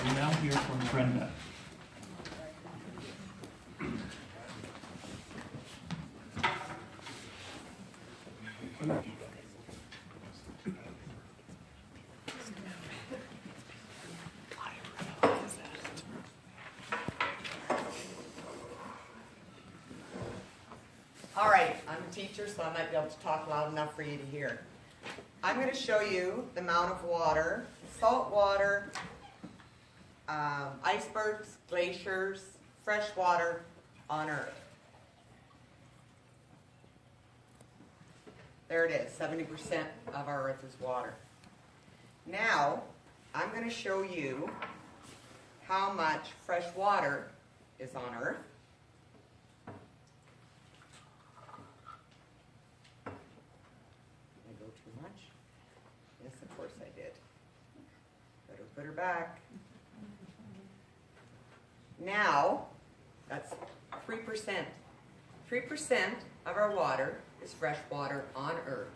We now hear from Brenda. All right, I'm a teacher, so I might be able to talk loud enough for you to hear. I'm going to show you the amount of water, salt water, icebergs, glaciers, fresh water on Earth. There it is, 70% of our Earth is water. Now, I'm going to show you how much fresh water is on Earth. Did I go too much? Yes, of course I did. Better put her back. Now, that's 3%. 3% of our water is fresh water on Earth.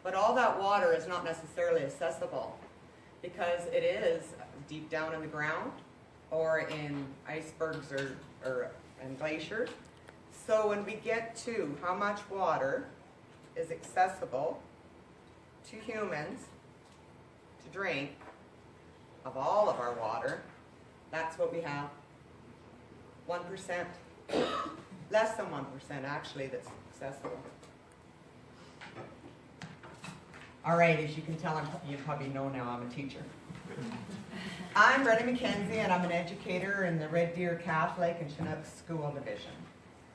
But all that water is not necessarily accessible because it is deep down in the ground or in icebergs or in glaciers. So when we get to how much water is accessible to humans to drink of all of our water, that's what we have. 1%. Less than 1% actually that's accessible. All right, as you can tell, you probably know now I'm a teacher. I'm Brenda McKenzie, and I'm an educator in the Red Deer Catholic and Chinook School Division.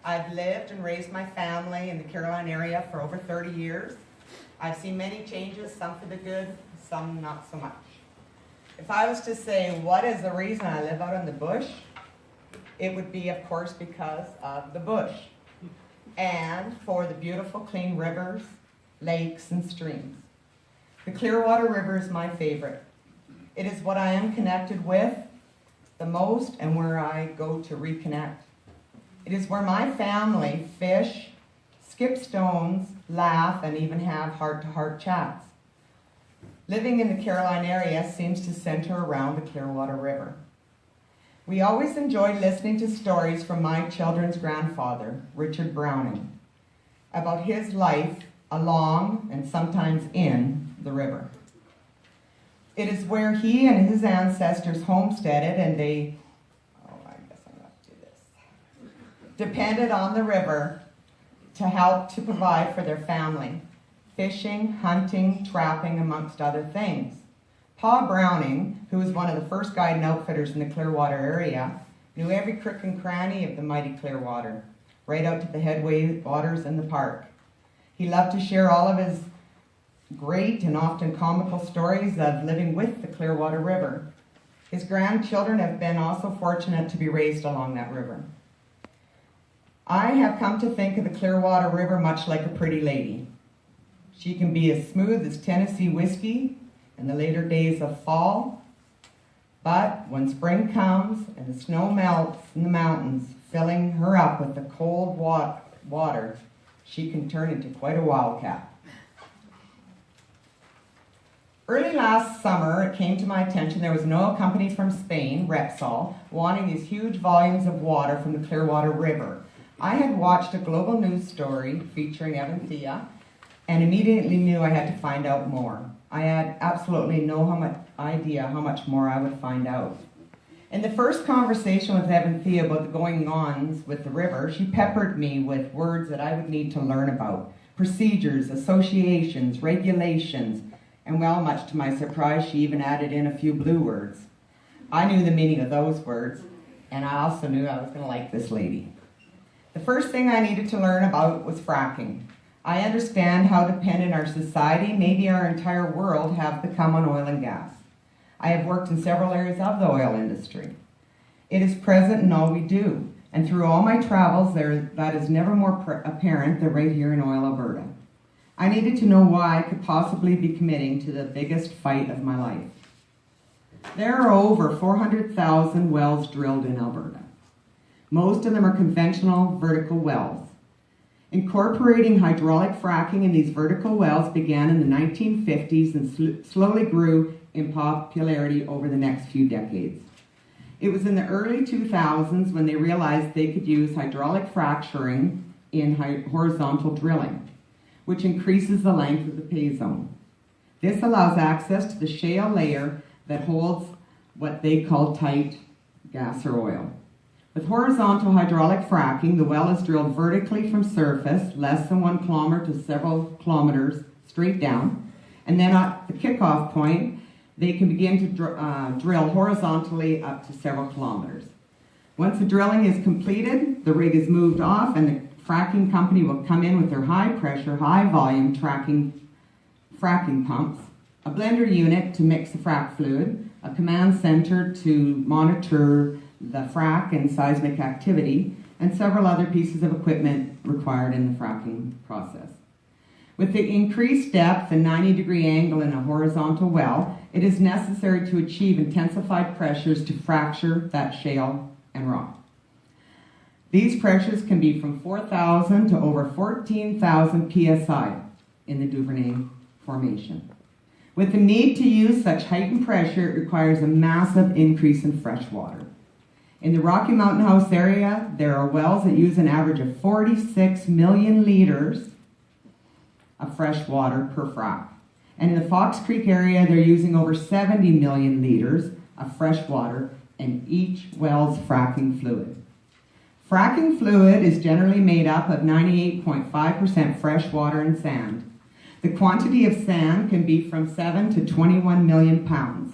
I've lived and raised my family in the Caroline area for over 30 years. I've seen many changes, some for the good, some not so much. If I was to say, what is the reason I live out in the bush? It would be, of course, because of the bush and for the beautiful, clean rivers, lakes, and streams. The Clearwater River is my favorite. It is what I am connected with the most and where I go to reconnect. It is where my family fish, skip stones, laugh, and even have heart-to-heart chats. Living in the Caroline area seems to center around the Clearwater River. We always enjoyed listening to stories from my children's grandfather, Richard Browning, about his life along and sometimes in the river. It is where he and his ancestors homesteaded, and they, depended on the river to help to provide for their family, fishing, hunting, trapping, amongst other things. Pa Browning, who was one of the first guide and outfitters in the Clearwater area, knew every crook and cranny of the mighty Clearwater, right out to the headway waters in the park. He loved to share all of his great and often comical stories of living with the Clearwater River. His grandchildren have been also fortunate to be raised along that river. I have come to think of the Clearwater River much like a pretty lady. She can be as smooth as Tennessee whiskey in the later days of fall, but when spring comes and the snow melts in the mountains, filling her up with the cold water, she can turn into quite a wildcat. Early last summer, it came to my attention there was an oil company from Spain, Repsol, wanting these huge volumes of water from the Clearwater River. I had watched a global news story featuring Evanthea and immediately knew I had to find out more. I had absolutely no idea how much more I would find out. In the first conversation with Evanthea about the going-ons with the river, she peppered me with words that I would need to learn about. Procedures, associations, regulations, and well, much to my surprise, she even added in a few blue words. I knew the meaning of those words, and I also knew I was going to like this lady. The first thing I needed to learn about was fracking. I understand how dependent our society, maybe our entire world, have become on oil and gas. I have worked in several areas of the oil industry. It is present in all we do, and through all my travels, that is never more apparent than right here in Oil, Alberta. I needed to know why I could possibly be committing to the biggest fight of my life. There are over 400,000 wells drilled in Alberta. Most of them are conventional vertical wells. Incorporating hydraulic fracking in these vertical wells began in the 1950s and slowly grew in popularity over the next few decades. It was in the early 2000s when they realized they could use hydraulic fracturing in horizontal drilling, which increases the length of the pay zone. This allows access to the shale layer that holds what they call tight gas or oil. With horizontal hydraulic fracking, the well is drilled vertically from surface, less than 1 kilometer to several kilometers straight down, and then at the kickoff point, they can begin to drill horizontally up to several kilometers. Once the drilling is completed, the rig is moved off and the fracking company will come in with their high pressure, high volume fracking pumps, a blender unit to mix the frac fluid, a command center to monitor the frac and seismic activity, and several other pieces of equipment required in the fracking process. With the increased depth and 90-degree angle in a horizontal well, it is necessary to achieve intensified pressures to fracture that shale and rock. These pressures can be from 4,000 to over 14,000 psi in the Duvernay Formation. With the need to use such heightened pressure, it requires a massive increase in fresh water. In the Rocky Mountain House area, there are wells that use an average of 46 million liters of fresh water per frac. And in the Fox Creek area, they're using over 70 million liters of fresh water in each well's fracking fluid. Fracking fluid is generally made up of 98.5% fresh water and sand. The quantity of sand can be from 7 to 21 million pounds.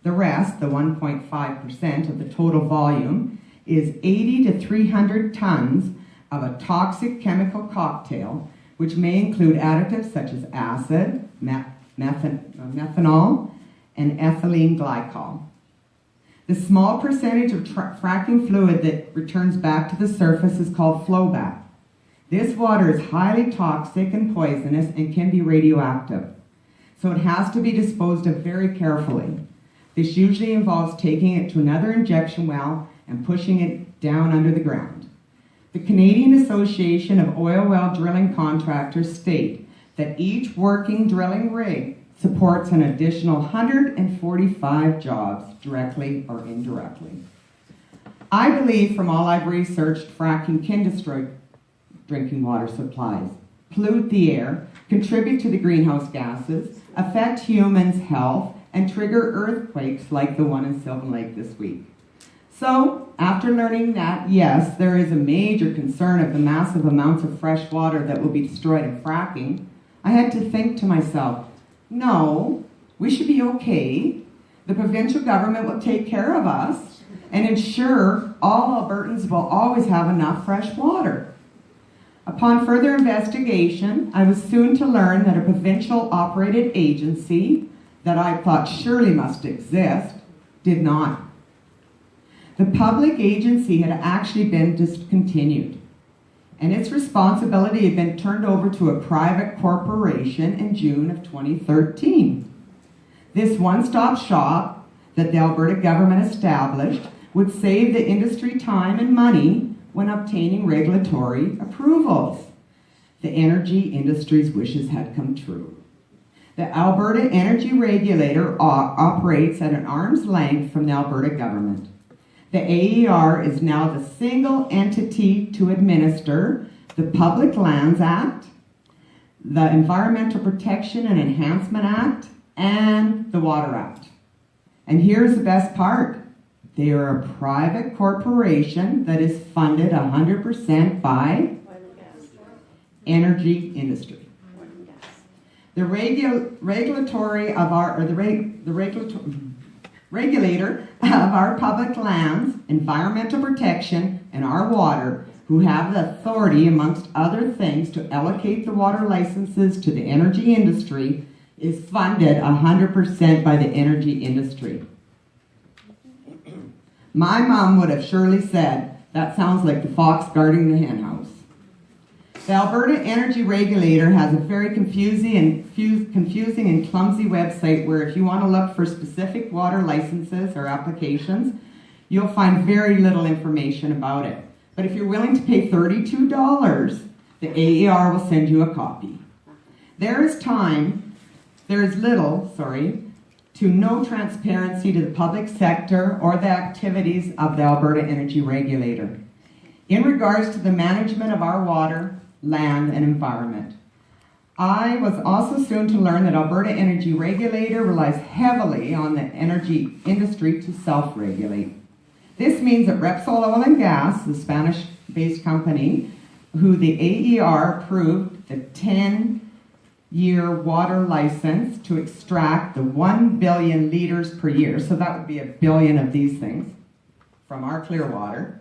The rest, the 1.5% of the total volume, is 80 to 300 tons of a toxic chemical cocktail, which may include additives such as acid, methanol, and ethylene glycol. The small percentage of fracking fluid that returns back to the surface is called flowback. This water is highly toxic and poisonous and can be radioactive, so it has to be disposed of very carefully. This usually involves taking it to another injection well and pushing it down under the ground. The Canadian Association of Oil Well Drilling Contractors state that each working drilling rig supports an additional 145 jobs, directly or indirectly. I believe from all I've researched, fracking can destroy drinking water supplies, pollute the air, contribute to the greenhouse gases, affect humans' health, and trigger earthquakes like the one in Sylvan Lake this week. So, after learning that, yes, there is a major concern of the massive amounts of fresh water that will be destroyed in fracking, I had to think to myself, no, we should be okay. The provincial government will take care of us and ensure all Albertans will always have enough fresh water. Upon further investigation, I was soon to learn that a provincial operated agency that I thought surely must exist did not. The public agency had actually been discontinued, and its responsibility had been turned over to a private corporation in June of 2013. This one-stop shop that the Alberta government established would save the industry time and money when obtaining regulatory approvals. The energy industry's wishes had come true. The Alberta Energy Regulator operates at an arm's length from the Alberta government. The AER is now the single entity to administer the Public Lands Act, the Environmental Protection and Enhancement Act, and the Water Act. And here's the best part. They are a private corporation that is funded 100% by energy industry. The regulator of our public lands, environmental protection, and our water, who have the authority, amongst other things, to allocate the water licenses to the energy industry, is funded 100% by the energy industry. My mom would have surely said, that sounds like the fox guarding the hen house. The Alberta Energy Regulator has a very confusing and clumsy website where if you want to look for specific water licenses or applications, you'll find very little information about it. But if you're willing to pay $32, the AER will send you a copy. There is little to no transparency to the public sector or the activities of the Alberta Energy Regulator in regards to the management of our water, land, and environment. I was also soon to learn that Alberta Energy Regulator relies heavily on the energy industry to self-regulate. This means that Repsol Oil and Gas, the Spanish-based company, who the AER approved the 10-year water license to extract the 1 billion liters per year, so that would be 1 billion of these things, from our clear water.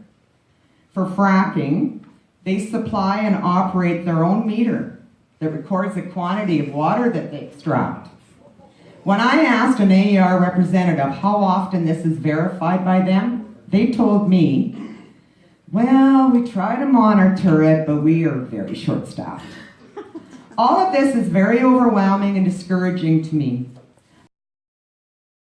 For fracking, they supply and operate their own meter that records the quantity of water that they extract. When I asked an AER representative how often this is verified by them, they told me, well, we try to monitor it, but we are very short-staffed. All of this is very overwhelming and discouraging to me.